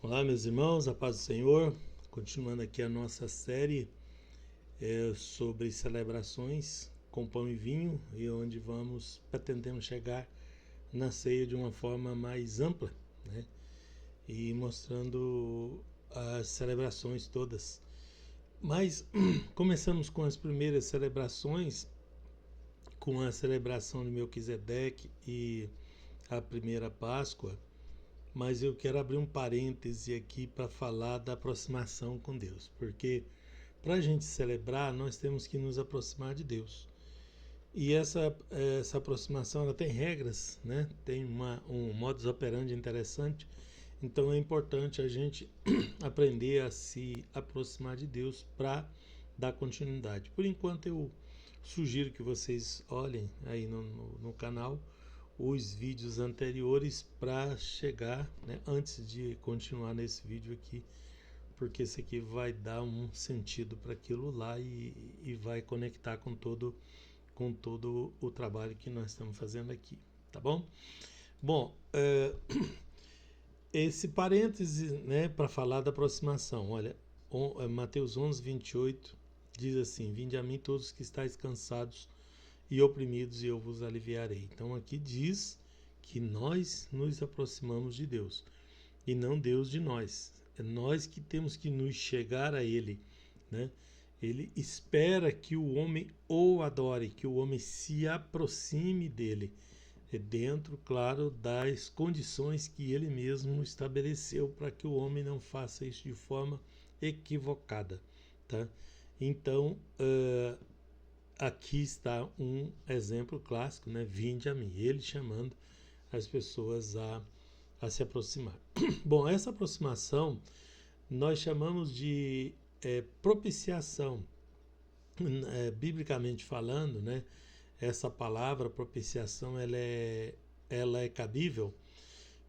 Olá, meus irmãos, a paz do Senhor. Continuando aqui a nossa série sobre celebrações com pão e vinho, e onde vamos pretendendo chegar na ceia de uma forma mais ampla, né? E mostrando as celebrações todas. Mas começamos com as primeiras celebrações, com a celebração de Melquisedeque e a primeira Páscoa. Mas eu quero abrir um parêntese aqui para falar da aproximação com Deus, porque para a gente celebrar, nós temos que nos aproximar de Deus. E essa aproximação ela tem regras, né? Tem um modus operandi interessante. Então é importante a gente aprender a se aproximar de Deus para dar continuidade. Por enquanto eu sugiro que vocês olhem aí no canal os vídeos anteriores para chegar, né, antes de continuar nesse vídeo aqui, porque esse aqui vai dar um sentido para aquilo lá e vai conectar com todo o trabalho que nós estamos fazendo aqui, tá bom? Bom, esse parêntese, né, para falar da aproximação, olha, Mateus 11, 28 diz assim: Vinde a mim todos que estáis cansados e oprimidos, e eu vos aliviarei. Então aqui diz que nós nos aproximamos de Deus e não Deus de nós. É nós que temos que nos chegar a Ele, né? Ele espera que o homem o adore, que o homem se aproxime dele, dentro, claro, das condições que ele mesmo estabeleceu para que o homem não faça isso de forma equivocada, tá? Então, aqui está um exemplo clássico, né? Vinde a mim, ele chamando as pessoas a se aproximar. Bom, essa aproximação nós chamamos de propiciação. Biblicamente falando, né? Essa palavra propiciação ela é cabível,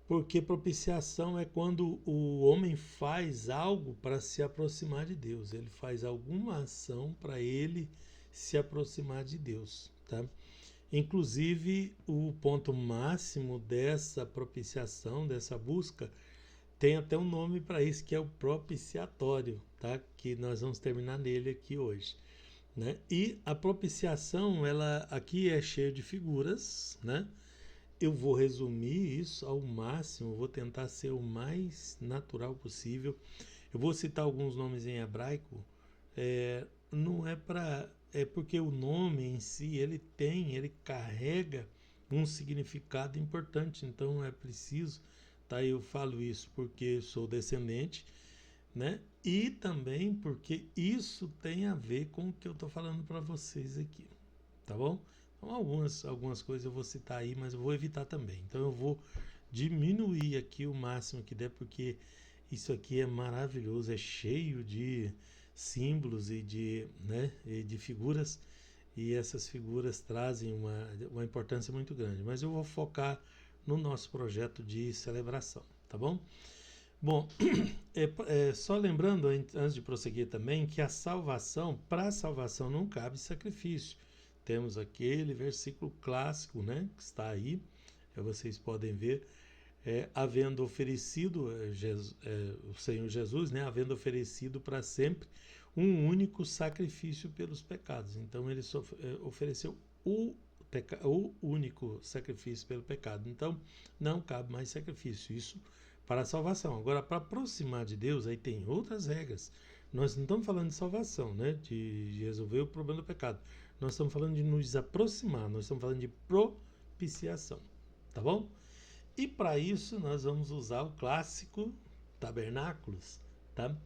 porque propiciação é quando o homem faz algo para se aproximar de Deus. Ele faz alguma ação para ele se aproximar de Deus, tá? Inclusive, o ponto máximo dessa propiciação, dessa busca, tem até um nome para isso, que é o propiciatório, tá? Que nós vamos terminar nele aqui hoje, né? E a propiciação, ela aqui é cheia de figuras, né? Eu vou resumir isso ao máximo, vou tentar ser o mais natural possível. Eu vou citar alguns nomes em hebraico, não é para, é porque o nome em si ele carrega um significado importante, então é preciso, tá? Eu falo isso porque sou descendente, né? E também porque isso tem a ver com o que eu estou falando para vocês aqui, tá bom? Então algumas coisas eu vou citar aí, mas eu vou evitar também. Então eu vou diminuir aqui o máximo que der, porque isso aqui é maravilhoso, é cheio de símbolos e de figuras, e essas figuras trazem uma importância muito grande. Mas eu vou focar no nosso projeto de celebração, tá bom? Bom, só lembrando, antes de prosseguir também, que para a salvação não cabe sacrifício. Temos aquele versículo clássico, né, que está aí, vocês podem ver, havendo oferecido, o Senhor Jesus, né, havendo oferecido para sempre um único sacrifício pelos pecados. Então ele ofereceu o único sacrifício pelo pecado. Então não cabe mais sacrifício. Isso para a salvação. Agora, para aproximar de Deus, aí tem outras regras. Nós não estamos falando de salvação, né, de resolver o problema do pecado. Nós estamos falando de nos aproximar, nós estamos falando de propiciação, tá bom? E para isso nós vamos usar o clássico tabernáculos, tá?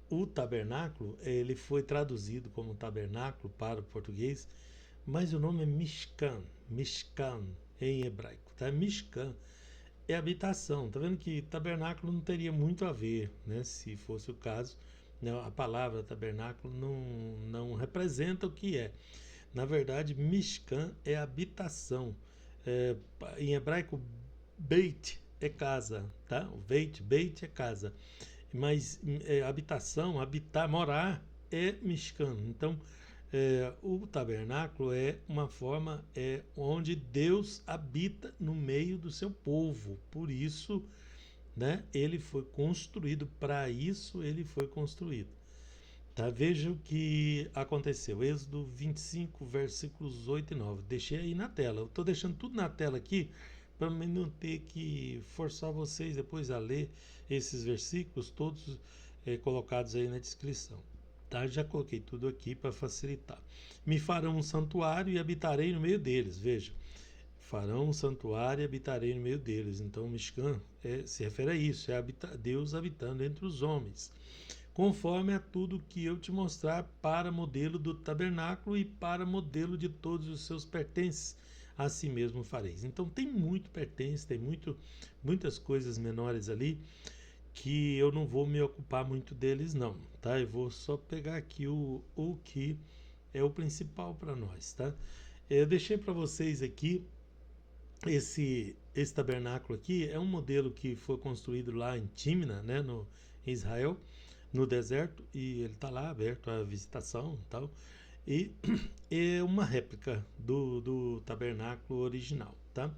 O tabernáculo, ele foi traduzido como tabernáculo para o português, mas o nome é Mishkan em hebraico, tá? Mishkan é habitação. Tá vendo que tabernáculo não teria muito a ver, né? Se fosse o caso, né? A palavra tabernáculo não representa o que é. Na verdade, Mishkan é habitação. Em hebraico, Beit é casa, tá? O Beit é casa. Mas habitação, habitar, morar é Mishkan. Então, o tabernáculo é uma forma onde Deus habita no meio do seu povo. Por isso né? Ele foi construído, para isso ele foi construído. Tá? Veja o que aconteceu. Êxodo 25, versículos 8 e 9. Deixei aí na tela. Eu estou deixando tudo na tela aqui para não ter que forçar vocês depois a ler esses versículos todos colocados aí na descrição. Tá? Já coloquei tudo aqui para facilitar. Me farão um santuário e habitarei no meio deles. Veja, farão um santuário e habitarei no meio deles. Então, o Mishkan se refere a isso, Deus habitando entre os homens, conforme a tudo que eu te mostrar, para modelo do tabernáculo e para modelo de todos os seus pertences, assim mesmo fareis. Então tem muito pertence, tem muitas coisas menores ali, que eu não vou me ocupar muito deles não, tá? Eu vou só pegar aqui o que é o principal para nós, tá? Eu deixei para vocês aqui esse tabernáculo aqui, é um modelo que foi construído lá em Tímina, né, no em Israel, no deserto, e ele está lá aberto à visitação e tal. E é uma réplica do tabernáculo original, tá?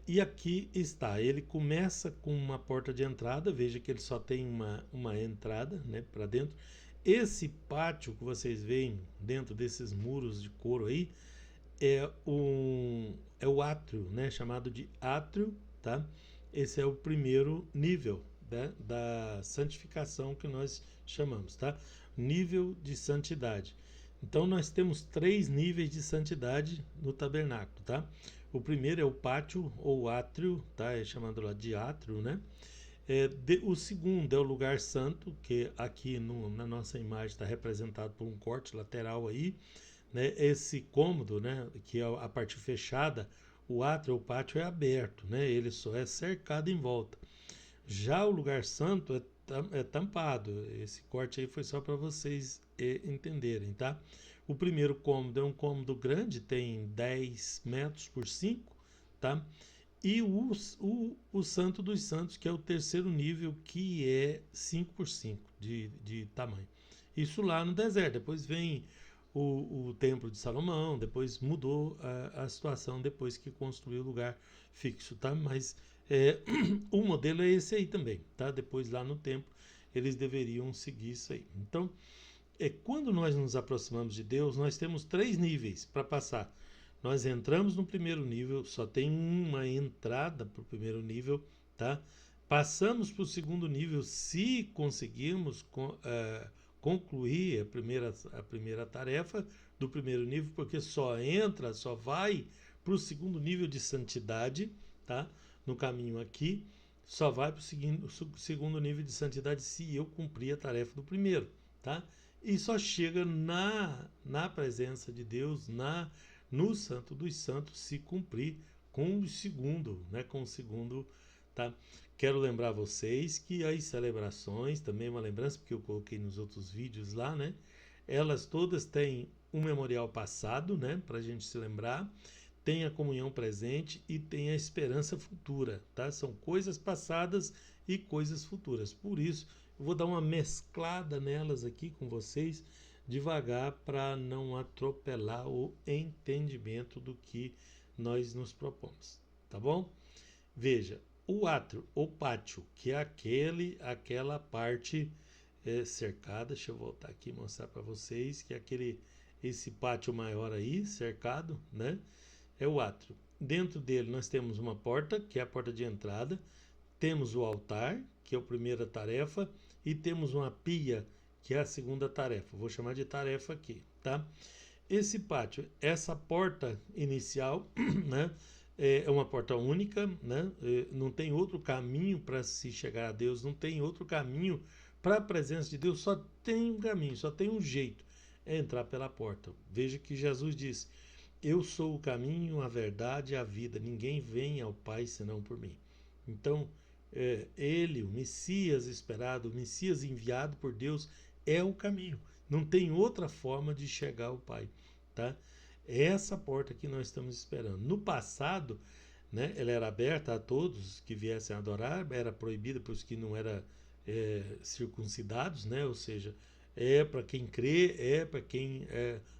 E aqui está, ele começa com uma porta de entrada, veja que ele só tem uma entrada, né, para dentro. Esse pátio que vocês veem dentro desses muros de couro aí, é o átrio, né, chamado de átrio, tá? Esse é o primeiro nível, né, da santificação que nós chamamos, tá? Nível de santidade. Então nós temos 3 níveis de santidade no tabernáculo, tá? O primeiro é o pátio ou átrio, tá? É chamado lá de átrio, né? O segundo é o lugar santo, que aqui na nossa imagem está representado por um corte lateral aí, né? Esse cômodo, né, que é a parte fechada, o átrio ou pátio é aberto, né? Ele só é cercado em volta. Já o lugar santo é tampado. Esse corte aí foi só para vocês entenderem, tá? O primeiro cômodo é um cômodo grande, tem 10 metros por 5, tá? E o Santo dos Santos, que é o terceiro nível, que é 5 por 5 de tamanho. Isso lá no deserto. Depois vem o Templo de Salomão, depois mudou a situação depois que construiu o lugar fixo, tá? Mas o modelo é esse aí também, tá? Depois lá no templo eles deveriam seguir isso aí. Então, quando nós nos aproximamos de Deus, nós temos 3 níveis para passar. Nós entramos no primeiro nível, só tem uma entrada para o primeiro nível, tá? Passamos para o segundo nível se conseguirmos concluir a primeira tarefa do primeiro nível, porque só vai para o segundo nível de santidade, tá? No caminho aqui, só vai para o segundo nível de santidade se eu cumprir a tarefa do primeiro, tá? E só chega na presença de Deus, no Santo dos Santos, se cumprir com o segundo, né? Com o segundo, tá? Quero lembrar vocês que as celebrações, também uma lembrança, porque eu coloquei nos outros vídeos lá, né? Elas todas têm um memorial passado, né? Para a gente se lembrar, tem a comunhão presente e tem a esperança futura, tá? São coisas passadas e coisas futuras. Por isso, eu vou dar uma mesclada nelas aqui com vocês, devagar, para não atropelar o entendimento do que nós nos propomos, tá bom? Veja, o átrio ou pátio, que é aquela parte cercada. Deixa eu voltar aqui e mostrar para vocês que esse pátio maior aí, cercado, né? É o átrio. Dentro dele nós temos uma porta, que é a porta de entrada, temos o altar, que é a primeira tarefa, e temos uma pia, que é a segunda tarefa. Vou chamar de tarefa aqui, tá? Esse pátio, essa porta inicial, né, é uma porta única, né? Não tem outro caminho para se chegar a Deus, não tem outro caminho para a presença de Deus, só tem um caminho, só tem um jeito, é entrar pela porta. Veja que Jesus disse: eu sou o caminho, a verdade e a vida, ninguém vem ao Pai senão por mim. Então, ele, o Messias esperado, o Messias enviado por Deus, é o caminho. Não tem outra forma de chegar ao Pai, tá? É essa porta que nós estamos esperando. No passado, né, ela era aberta a todos que viessem adorar, era proibida para os que não eram circuncidados, né? Ou seja, é para quem crê, é para quem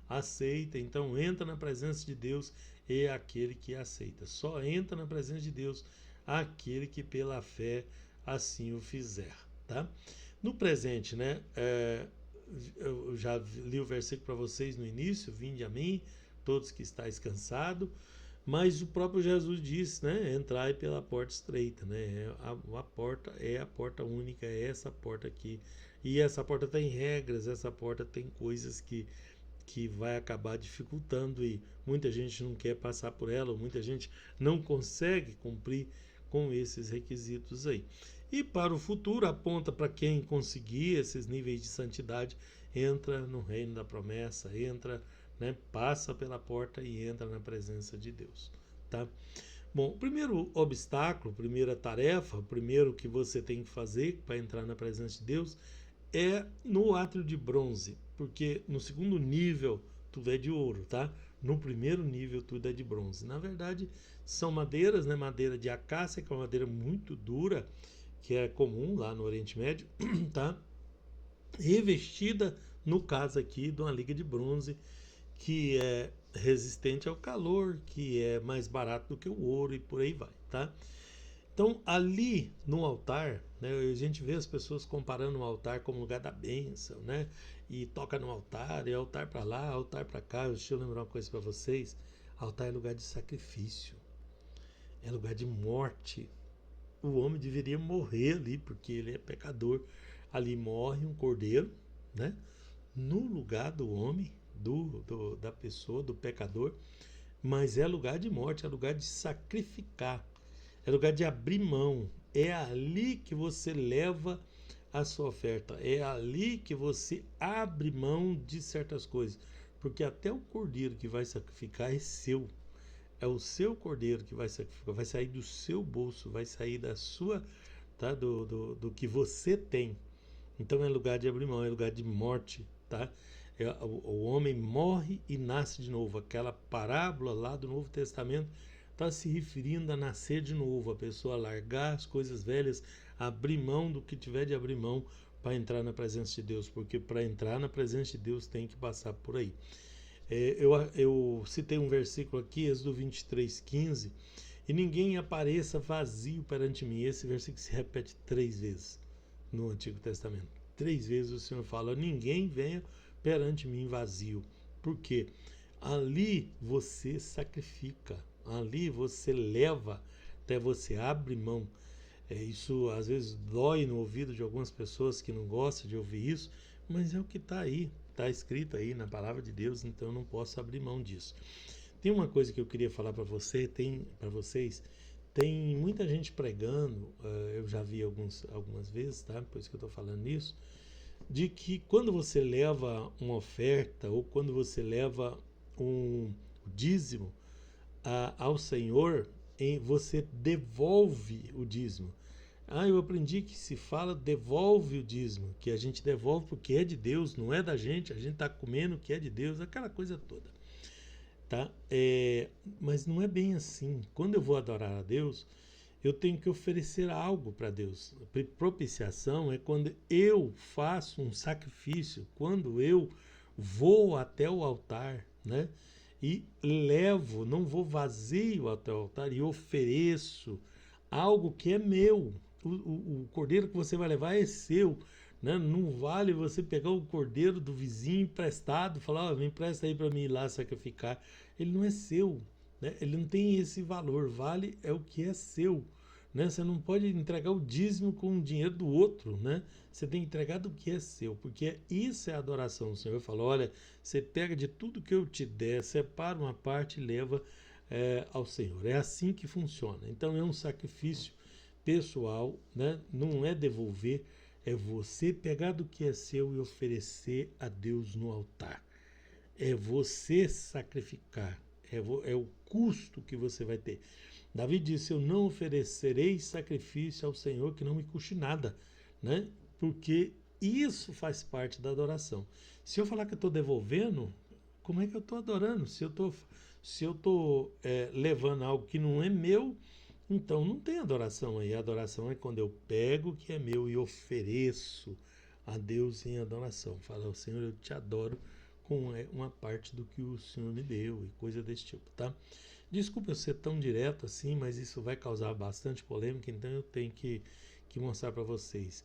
aceita. Então entra na presença de Deus, é aquele que aceita. Só entra na presença de Deus aquele que pela fé assim o fizer, tá? No presente, né? Eu já li o versículo para vocês no início: vinde a mim, todos que estáis cansados. Mas o próprio Jesus disse, né? Entrai pela porta estreita, né? A porta é a porta única, é essa porta aqui. E essa porta tem regras, essa porta tem coisas que vai acabar dificultando e muita gente não quer passar por ela, ou muita gente não consegue cumprir com esses requisitos aí. E para o futuro aponta para quem conseguir esses níveis de santidade, entra no reino da promessa, entra, né, passa pela porta e entra na presença de Deus, tá? Bom, o primeiro obstáculo, primeira tarefa, o primeiro que você tem que fazer para entrar na presença de Deus é no átrio de bronze, porque no segundo nível tudo é de ouro, tá? No primeiro nível tudo é de bronze. Na verdade, são madeiras, né? Madeira de acácia, que é uma madeira muito dura, que é comum lá no Oriente Médio, tá? Revestida, no caso aqui, de uma liga de bronze, que é resistente ao calor, que é mais barato do que o ouro e por aí vai, tá? Então, ali no altar, né, a gente vê as pessoas comparando o altar como lugar da bênção, né? E toca no altar, e altar para lá, altar para cá. Deixa eu lembrar uma coisa para vocês: altar é lugar de sacrifício, é lugar de morte. O homem deveria morrer ali, porque ele é pecador. Ali morre um cordeiro, né? No lugar do homem, da pessoa, do pecador, mas é lugar de morte, é lugar de sacrificar, é lugar de abrir mão. É ali que você leva a sua oferta, é ali que você abre mão de certas coisas, porque até o cordeiro que vai sacrificar é seu. É o seu cordeiro que vai sacrificar, vai sair do seu bolso, vai sair da sua, tá? Do que você tem. Então é lugar de abrir mão, é lugar de morte, tá? O homem morre e nasce de novo. Aquela parábola lá do Novo Testamento está se referindo a nascer de novo, a pessoa largar as coisas velhas, abrir mão do que tiver de abrir mão para entrar na presença de Deus, porque para entrar na presença de Deus tem que passar por aí. Eu citei um versículo aqui, Êxodo 23:15, e ninguém apareça vazio perante mim. Esse versículo se repete 3 vezes no Antigo Testamento. 3 vezes o Senhor fala: ninguém venha perante mim vazio. Por quê? Ali você sacrifica, ali você leva, até você abre mão. Isso às vezes dói no ouvido de algumas pessoas que não gostam de ouvir isso, mas é o que está aí, está escrito aí na palavra de Deus, então eu não posso abrir mão disso. Tem uma coisa que eu queria falar para vocês. Tem muita gente pregando, eu já vi algumas vezes, tá? Por isso que eu estou falando isso, de que quando você leva uma oferta ou quando você leva um dízimo ao Senhor, você devolve o dízimo. Eu aprendi que se fala devolve o dízimo, que a gente devolve porque é de Deus, não é da gente, a gente está comendo o que é de Deus, aquela coisa toda. Tá? Mas não é bem assim. Quando eu vou adorar a Deus, eu tenho que oferecer algo para Deus. Propiciação é quando eu faço um sacrifício, quando eu vou até o altar, né? E levo, não vou vazio até o altar e ofereçço algo que é meu. O cordeiro que você vai levar é seu, né? Não vale você pegar o cordeiro do vizinho emprestado, falar: me empresta aí para mim ir lá sacrificar. Ele não é seu, né? Ele não tem esse valor. Vale é o que é seu, né? Você não pode entregar o dízimo com o dinheiro do outro, né? Você tem que entregar do que é seu, porque isso é adoração. O Senhor falou: olha, você pega de tudo que eu te der, separa uma parte e leva ao Senhor. É assim que funciona. Então é um sacrifício pessoal, né? Não é devolver, é você pegar do que é seu e oferecer a Deus no altar. É você sacrificar, é o custo que você vai ter. Davi disse: eu não oferecerei sacrifício ao Senhor que não me custe nada, né? Porque isso faz parte da adoração. Se eu falar que eu estou devolvendo, como é que eu estou adorando? Se eu estou levando algo que não é meu, então não tem adoração aí. A adoração é quando eu pego o que é meu e ofereço a Deus em adoração. Fala: Senhor, eu te adoro com uma parte do que o Senhor me deu e coisa desse tipo, tá? Desculpa eu ser tão direto assim, mas isso vai causar bastante polêmica, então eu tenho que mostrar para vocês.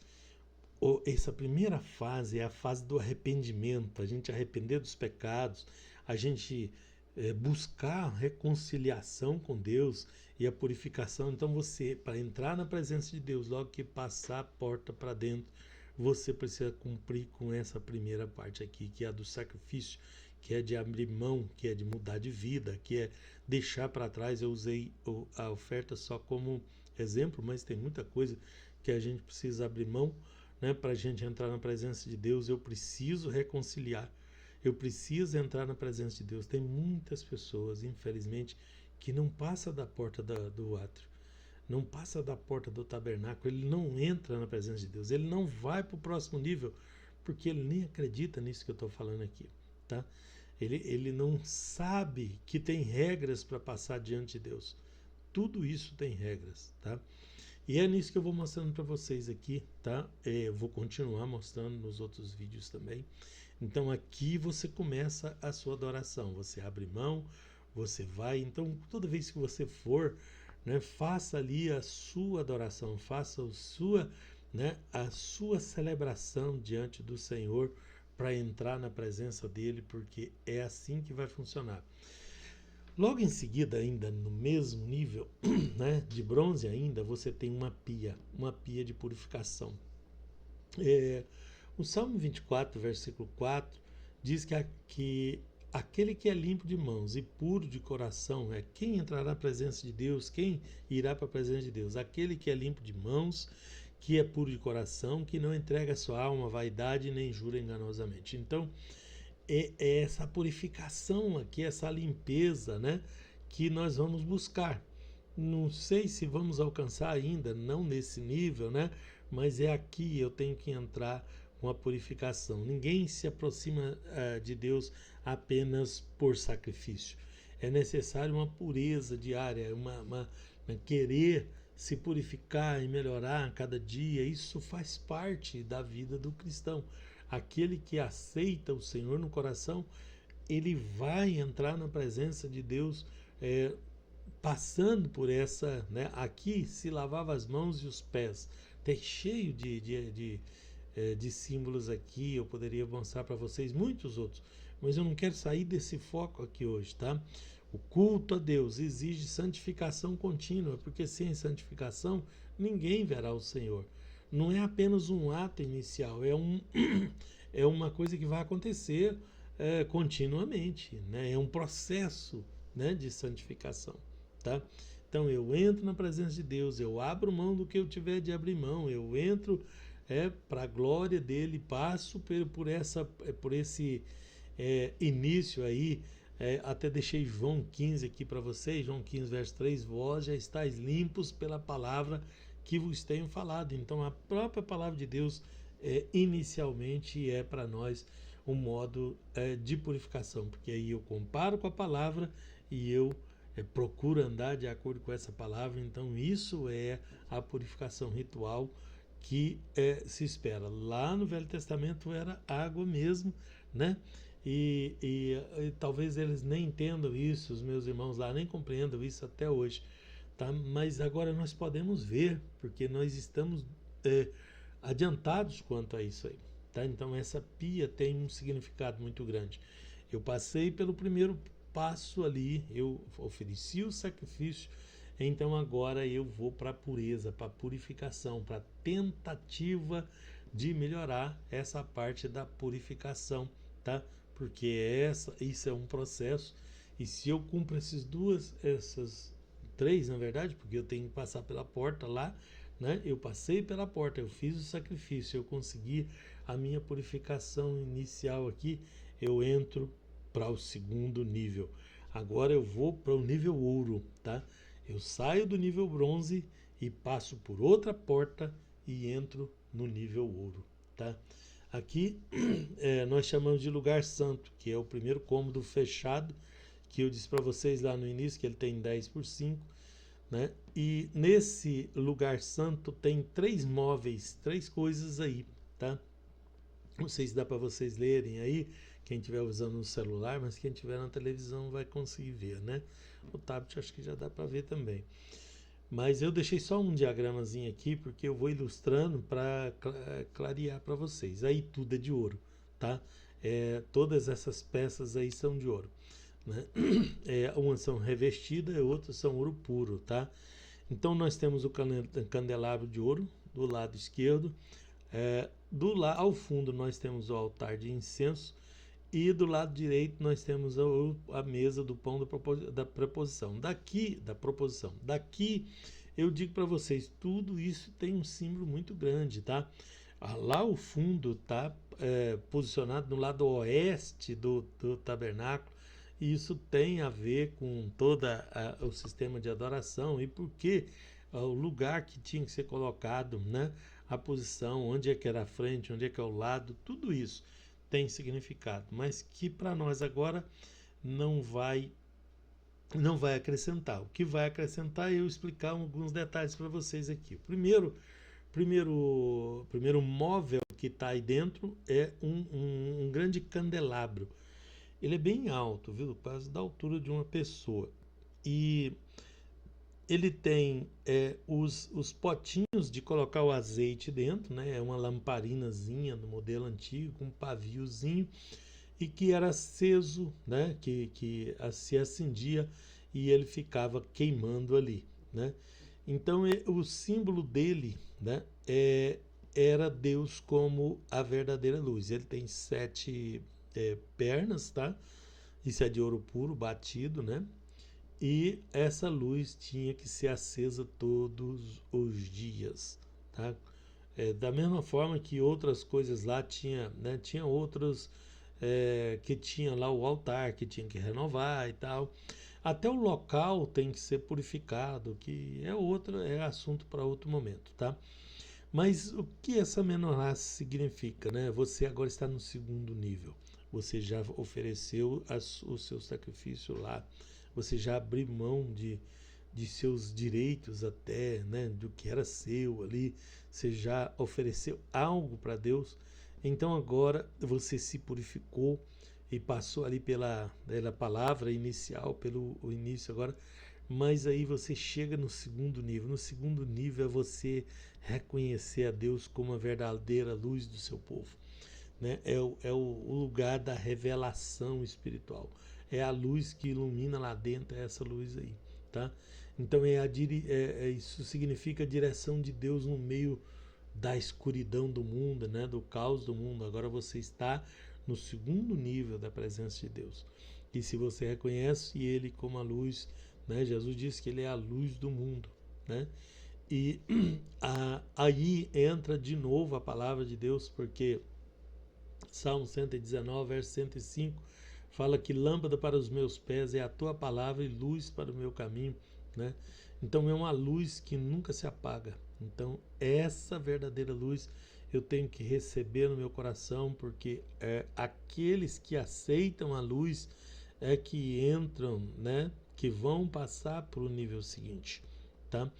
Essa primeira fase é a fase do arrependimento, a gente arrepender dos pecados, a gente buscar reconciliação com Deus e a purificação. Então você, para entrar na presença de Deus, logo que passar a porta para dentro, você precisa cumprir com essa primeira parte aqui, que é a do sacrifício, que é de abrir mão, que é de mudar de vida, que é deixar para trás. Eu usei a oferta só como exemplo, mas tem muita coisa que a gente precisa abrir mão, né, para a gente entrar na presença de Deus. Eu preciso reconciliar, eu preciso entrar na presença de Deus. Tem muitas pessoas, infelizmente, que não passa da porta do átrio, não passa da porta do tabernáculo, ele não entra na presença de Deus, ele não vai para o próximo nível, porque ele nem acredita nisso que eu estou falando aqui, tá? Ele não sabe que tem regras para passar diante de Deus. Tudo isso tem regras, tá? E é nisso que eu vou mostrando para vocês aqui, tá? Eu vou continuar mostrando nos outros vídeos também. Então aqui você começa a sua adoração, você abre mão, você vai. Então toda vez que você for, né, faça ali a sua adoração, faça a sua celebração diante do Senhor para entrar na presença dele, porque é assim que vai funcionar. Logo em seguida, ainda no mesmo nível, né, de bronze ainda, você tem uma pia de purificação. O Salmo 24, versículo 4, diz que aquele que é limpo de mãos e puro de coração é quem entrará na presença de Deus, quem irá para a presença de Deus. Aquele que é limpo de mãos, que é puro de coração, que não entrega a sua alma à vaidade nem jura enganosamente. Então, é essa purificação aqui, essa limpeza, né, que nós vamos buscar. Não sei se vamos alcançar ainda, não nesse nível, né, mas é aqui eu tenho que entrar com a purificação. Ninguém se aproxima de Deus apenas por sacrifício. É necessário uma pureza diária, querer se purificar e melhorar a cada dia. Isso faz parte da vida do cristão. Aquele que aceita o Senhor no coração, ele vai entrar na presença de Deus, passando por essa, né? Aqui se lavava as mãos e os pés. Tem cheio de símbolos aqui. Eu poderia mostrar para vocês muitos outros, mas eu não quero sair desse foco aqui hoje, tá? O culto a Deus exige santificação contínua, porque sem santificação ninguém verá o Senhor. Não é apenas um ato inicial, é uma coisa que vai acontecer continuamente, né? É um processo, né, de santificação, tá? Então eu entro na presença de Deus, eu abro mão do que eu tiver de abrir mão, eu entro para a glória dele, passo por esse início aí. Até deixei João 15 aqui para vocês, João 15, verso 3, vós já estáis limpos pela palavra que vos tenho falado. Então a própria palavra de Deus inicialmente é para nós um modo de purificação, porque aí eu comparo com a palavra e eu procuro andar de acordo com essa palavra. Então isso é a purificação ritual que se espera. Lá no Velho Testamento era água mesmo, né? E talvez eles nem entendam isso, os meus irmãos lá nem compreendam isso até hoje, tá? Mas agora nós podemos ver, porque nós estamos adiantados quanto a isso aí, tá? Então essa pia tem um significado muito grande. Eu passei pelo primeiro passo ali, eu ofereci o sacrifício, então agora eu vou para a pureza, para a purificação, para a tentativa de melhorar essa parte da purificação, tá? Porque isso é um processo, e se eu cumpro essas três, na verdade, porque eu tenho que passar pela porta lá, né? Eu passei pela porta, eu fiz o sacrifício, eu consegui a minha purificação inicial aqui, eu entro para o segundo nível. Agora eu vou para o nível ouro, tá? Eu saio do nível bronze e passo por outra porta e entro no nível ouro, tá? Aqui nós chamamos de lugar santo, que é o primeiro cômodo fechado, que eu disse para vocês lá no início, que ele tem 10x5, né? E nesse lugar santo tem 3 móveis, 3 coisas aí, tá? Não sei se dá para vocês lerem aí, quem estiver usando no celular, mas quem estiver na televisão vai conseguir ver, né? O tablet acho que já dá para ver também. Mas eu deixei só um diagramazinho aqui porque eu vou ilustrando para clarear para vocês. Aí tudo é de ouro, tá? Todas essas peças aí são de ouro, né? Umas são revestidas e outras são ouro puro, tá? Então nós temos o candelabro de ouro do lado esquerdo. Ao fundo nós temos o altar de incenso. E do lado direito nós temos a mesa do pão da proposição. Da proposição. Daqui eu digo para vocês, tudo isso tem um símbolo muito grande, tá? Lá ao fundo está posicionado no lado oeste do tabernáculo. E isso tem a ver com todo o sistema de adoração e porque o lugar que tinha que ser colocado, né? A posição, onde é que era a frente, onde é que é o lado, tudo isso tem significado, mas que para nós agora não vai acrescentar. O que vai acrescentar é eu explicar alguns detalhes para vocês aqui. O primeiro móvel que está aí dentro é um grande candelabro. Ele é bem alto, viu? Quase da altura de uma pessoa. E ele tem os potinhos de colocar o azeite dentro, né? É uma lamparinazinha no modelo antigo, com um paviozinho, e que era aceso, né? Que se acendia e ele ficava queimando ali, né? Então o símbolo dele, né? Era Deus como a verdadeira luz. Ele tem 7 pernas, tá? Isso é de ouro puro, batido, né? E essa luz tinha que ser acesa todos os dias, tá? Da mesma forma que outras coisas lá tinha, né? Tinha outros que tinha lá o altar que tinha que renovar e tal. Até o local tem que ser purificado, que é assunto para outro momento, tá? Mas o que essa menorá significa, né? Você agora está no segundo nível. Você já ofereceu o seu sacrifício lá. Você já abriu mão de seus direitos até, né? Do que era seu ali. Você já ofereceu algo para Deus. Então agora você se purificou e passou ali pela palavra inicial, pelo o início agora. Mas aí você chega no segundo nível. No segundo nível é você reconhecer a Deus como a verdadeira luz do seu povo, né? O lugar da revelação espiritual. É a luz que ilumina lá dentro, é essa luz aí, tá? Então isso significa a direção de Deus no meio da escuridão do mundo, né? Do caos do mundo. Agora você está no segundo nível da presença de Deus. E se você reconhece Ele como a luz, né? Jesus disse que Ele é a luz do mundo, né? E aí entra de novo a palavra de Deus, porque Salmo 119, verso 105, fala que lâmpada para os meus pés é a tua palavra e luz para o meu caminho, né? Então é uma luz que nunca se apaga. Então essa verdadeira luz eu tenho que receber no meu coração, porque aqueles que aceitam a luz é que entram, né? Que vão passar para o nível seguinte, tá?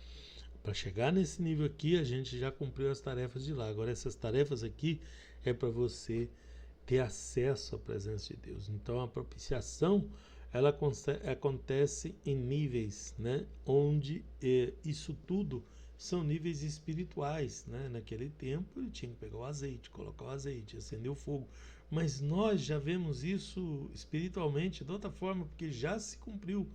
Para chegar nesse nível aqui, a gente já cumpriu as tarefas de lá. Agora essas tarefas aqui é para você ter acesso à presença de Deus. Então a propiciação ela acontece em níveis, né? Onde isso tudo são níveis espirituais, né? Naquele tempo ele tinha que pegar o azeite, colocar o azeite, acender o fogo. Mas nós já vemos isso espiritualmente de outra forma, porque já se cumpriu,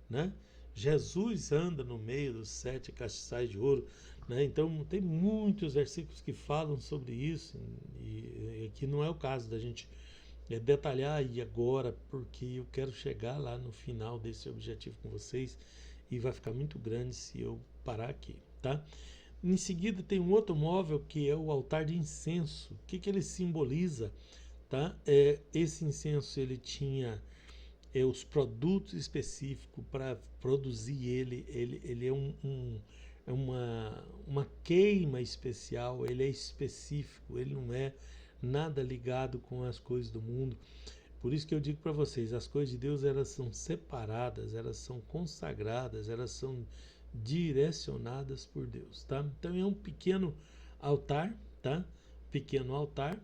né? Jesus anda no meio dos 7 castiçais de ouro, né? Então tem muitos versículos que falam sobre isso e aqui não é o caso da gente detalhar aí agora, porque eu quero chegar lá no final desse objetivo com vocês e vai ficar muito grande se eu parar aqui, tá? Em seguida tem um outro móvel que é o altar de incenso. O que ele simboliza, tá? Esse incenso ele tinha os produtos específicos para produzir ele é uma queima especial, ele é específico, ele não é nada ligado com as coisas do mundo. Por isso que eu digo para vocês, as coisas de Deus elas são separadas, elas são consagradas, elas são direcionadas por Deus, tá? Então é um pequeno altar, tá? Pequeno altar,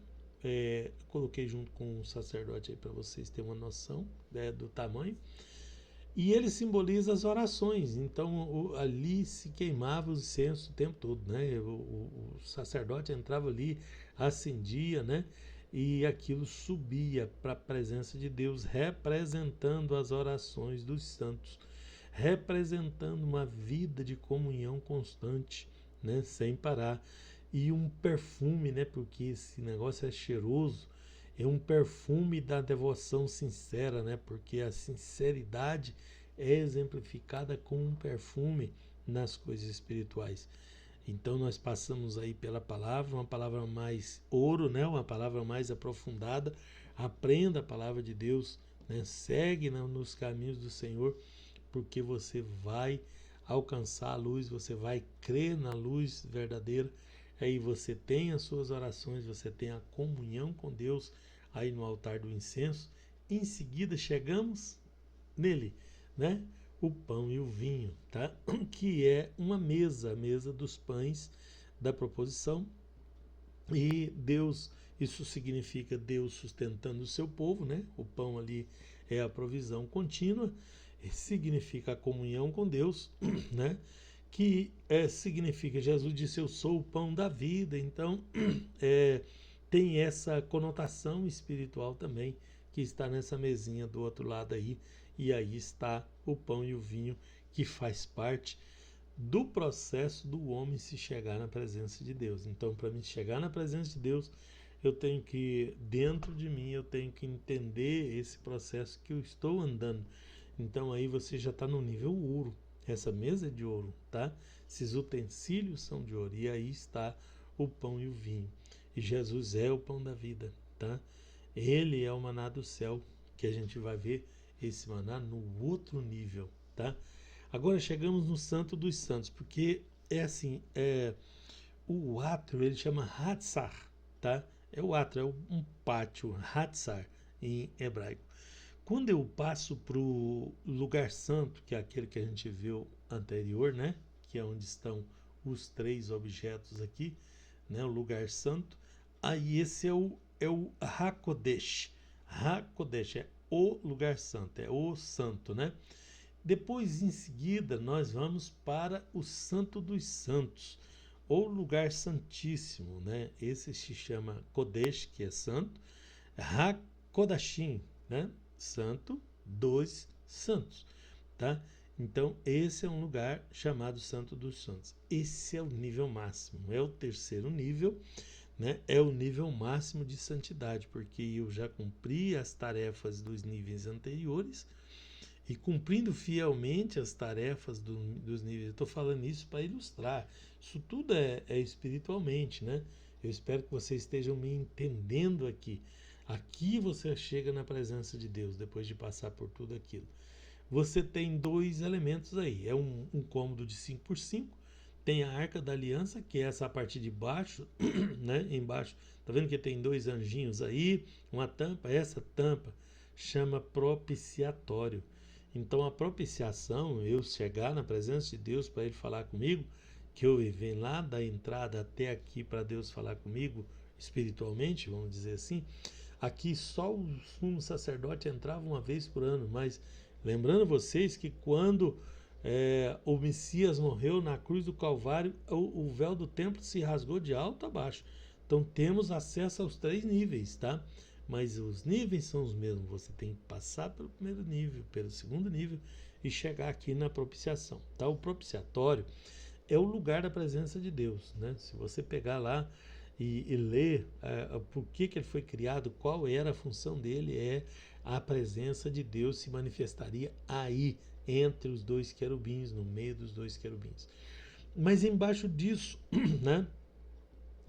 coloquei junto com o sacerdote aí para vocês terem uma noção, né, do tamanho. E ele simboliza as orações. Então ali se queimava o incenso o tempo todo, né? O sacerdote entrava ali, acendia, né? E aquilo subia para a presença de Deus, representando as orações dos santos, representando uma vida de comunhão constante, né? Sem parar. E um perfume, né? Porque esse negócio é cheiroso. É um perfume da devoção sincera, né? Porque a sinceridade é exemplificada com um perfume nas coisas espirituais. Então nós passamos aí pela palavra, uma palavra mais ouro, né? Uma palavra mais aprofundada. Aprenda a palavra de Deus, né? Segue nos caminhos do Senhor, porque você vai alcançar a luz, você vai crer na luz verdadeira. Aí você tem as suas orações, você tem a comunhão com Deus aí no altar do incenso. Em seguida chegamos nele, né? O pão e o vinho, tá? Que é uma mesa, a mesa dos pães da proposição. E Deus, isso significa Deus sustentando o seu povo, né? O pão ali é a provisão contínua, significa a comunhão com Deus, né? Que significa, Jesus disse, eu sou o pão da vida. Então tem essa conotação espiritual também, que está nessa mesinha do outro lado aí. E aí está o pão e o vinho, que faz parte do processo do homem se chegar na presença de Deus. Então, para mim chegar na presença de Deus, eu tenho que, dentro de mim, eu tenho que entender esse processo que eu estou andando. Então, aí você já está no nível ouro. Essa mesa é de ouro, tá? Esses utensílios são de ouro. E aí está o pão e o vinho. E Jesus é o pão da vida, tá? Ele é o maná do céu, que a gente vai ver esse maná no outro nível, tá? Agora chegamos no Santo dos Santos, porque é assim, o átrio ele chama Hatzar, tá? É o átrio, é um pátio, Hatzar em hebraico. Quando eu passo para o lugar santo, que é aquele que a gente viu anterior, né? Que é onde estão os três objetos aqui, né? O lugar santo. Aí esse é o Hakodesh. Hakodesh é o lugar santo, é o santo, né? Depois, em seguida, nós vamos para o Santo dos Santos, ou lugar santíssimo, né? Esse se chama Kodesh, que é santo, HaKodashim, né? Santo dos Santos, tá? Então, esse é um lugar chamado Santo dos Santos. Esse é o nível máximo, é o terceiro nível, né? É o nível máximo de santidade, porque eu já cumpri as tarefas dos níveis anteriores, e cumprindo fielmente as tarefas dos níveis. Eu estou falando isso para ilustrar. Isso tudo é espiritualmente, né? Eu espero que vocês estejam me entendendo aqui. Aqui você chega na presença de Deus, depois de passar por tudo aquilo. Você tem dois elementos aí. É um cômodo de 5x5. Tem a Arca da Aliança, que é essa parte de baixo, né? Embaixo. Tá vendo que tem dois anjinhos aí? Uma tampa. Essa tampa chama propiciatório. Então a propiciação, eu chegar na presença de Deus para Ele falar comigo, que eu venho lá da entrada até aqui para Deus falar comigo espiritualmente, vamos dizer assim. Aqui só o sumo sacerdote entrava uma vez por ano, mas lembrando vocês que quando o Messias morreu na cruz do Calvário, o véu do templo se rasgou de alto a baixo. Então temos acesso aos três níveis, tá? Mas os níveis são os mesmos. Você tem que passar pelo primeiro nível, pelo segundo nível e chegar aqui na propiciação, tá? O propiciatório é o lugar da presença de Deus, né? Se você pegar lá e ler por que ele foi criado, qual era a função dele, a presença de Deus se manifestaria aí, entre os dois querubins, no meio dos dois querubins. Mas embaixo disso, né,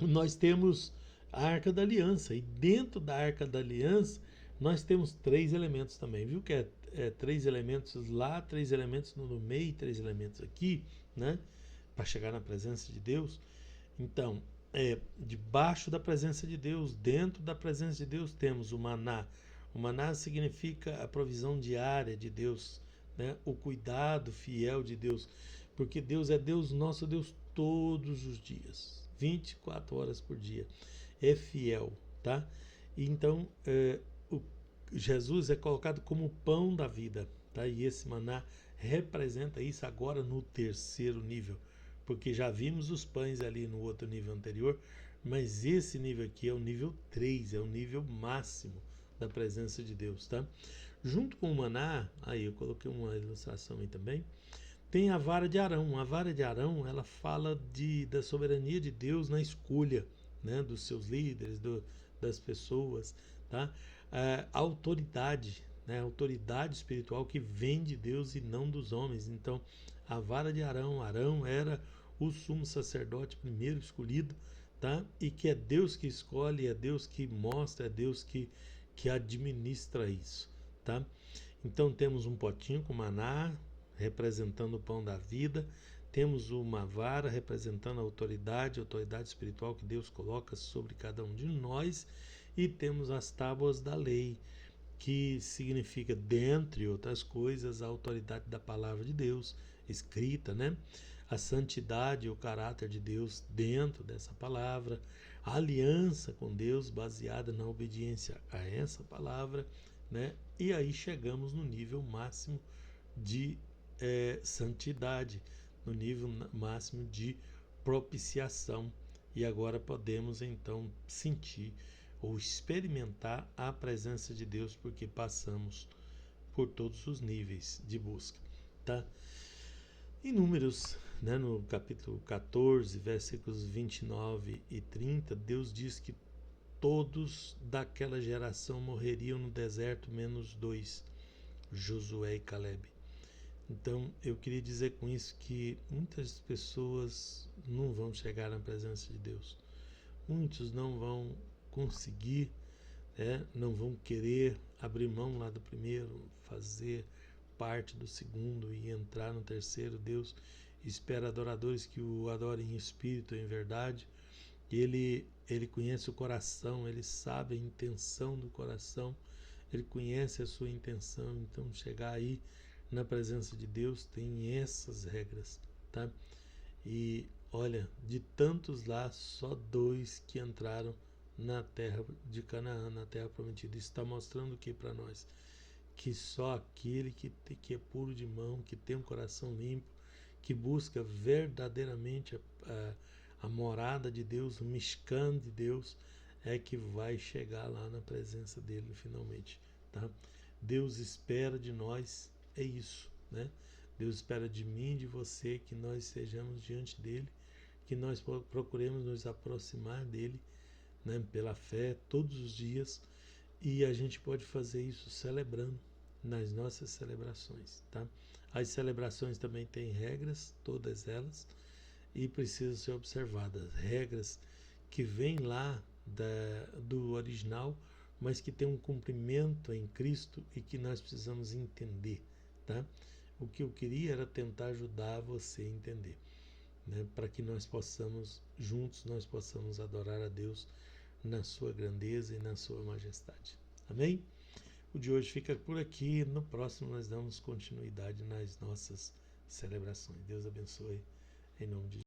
nós temos a Arca da Aliança, e dentro da Arca da Aliança nós temos três elementos também, viu? Que é três elementos lá, três elementos no meio, três elementos aqui, né? Para chegar na presença de Deus. Então, debaixo da presença de Deus, dentro da presença de Deus, temos o maná. O maná significa a provisão diária de Deus, né? O cuidado fiel de Deus, porque Deus é Deus, nosso Deus, todos os dias, 24 horas por dia. É fiel, tá? E então, Jesus é colocado como o pão da vida, tá? E esse maná representa isso agora no terceiro nível, porque já vimos os pães ali no outro nível anterior, mas esse nível aqui é o nível 3, é o nível máximo da presença de Deus, tá? Junto com o maná, aí eu coloquei uma ilustração aí também, tem a vara de Arão. A vara de Arão, ela fala da soberania de Deus na escolha, né, dos seus líderes, das pessoas, tá? A autoridade, né, a autoridade espiritual que vem de Deus e não dos homens. Então, a vara de Arão, Arão era o sumo sacerdote primeiro escolhido, tá? E que é Deus que escolhe, é Deus que mostra, é Deus que administra isso, tá? Então temos um potinho com maná, representando o pão da vida. Temos uma vara representando a autoridade espiritual que Deus coloca sobre cada um de nós. E temos as tábuas da lei, que significa, dentre outras coisas, a autoridade da palavra de Deus escrita, né? A santidade e o caráter de Deus dentro dessa palavra, a aliança com Deus baseada na obediência a essa palavra, né? E aí chegamos no nível máximo de santidade, no nível máximo de propiciação. E agora podemos então sentir ou experimentar a presença de Deus, porque passamos por todos os níveis de busca, tá? Em Números, né, no capítulo 14, versículos 29 e 30, Deus diz que todos daquela geração morreriam no deserto, menos dois, Josué e Caleb. Então, eu queria dizer com isso que muitas pessoas não vão chegar na presença de Deus. Muitos não vão conseguir, não vão querer abrir mão lá do primeiro, fazer parte do segundo e entrar no terceiro. Deus espera adoradores que o adorem em espírito e em verdade. Ele conhece o coração, ele sabe a intenção do coração, ele conhece a sua intenção. Então, chegar aí na presença de Deus tem essas regras, tá? E olha, de tantos lá, só 2 que entraram na terra de Canaã, na terra prometida. Isso está mostrando o que para nós? Que só aquele que é puro de mão, que tem um coração limpo, que busca verdadeiramente a morada de Deus, o Mishkan de Deus, é que vai chegar lá na presença dele finalmente, tá? Deus espera de nós, é isso, né? Deus espera de mim e de você que nós sejamos diante dele, que nós procuremos nos aproximar dele, né, pela fé todos os dias, e a gente pode fazer isso celebrando nas nossas celebrações, tá? As celebrações também têm regras, todas elas, e precisam ser observadas. Regras que vêm lá do original, mas que tem um cumprimento em Cristo e que nós precisamos entender, tá? O que eu queria era tentar ajudar você a entender, né? Para que nós possamos, juntos, nós possamos adorar a Deus na sua grandeza e na sua majestade. Amém? O de hoje fica por aqui. No próximo nós damos continuidade nas nossas celebrações. Deus abençoe em nome de Jesus.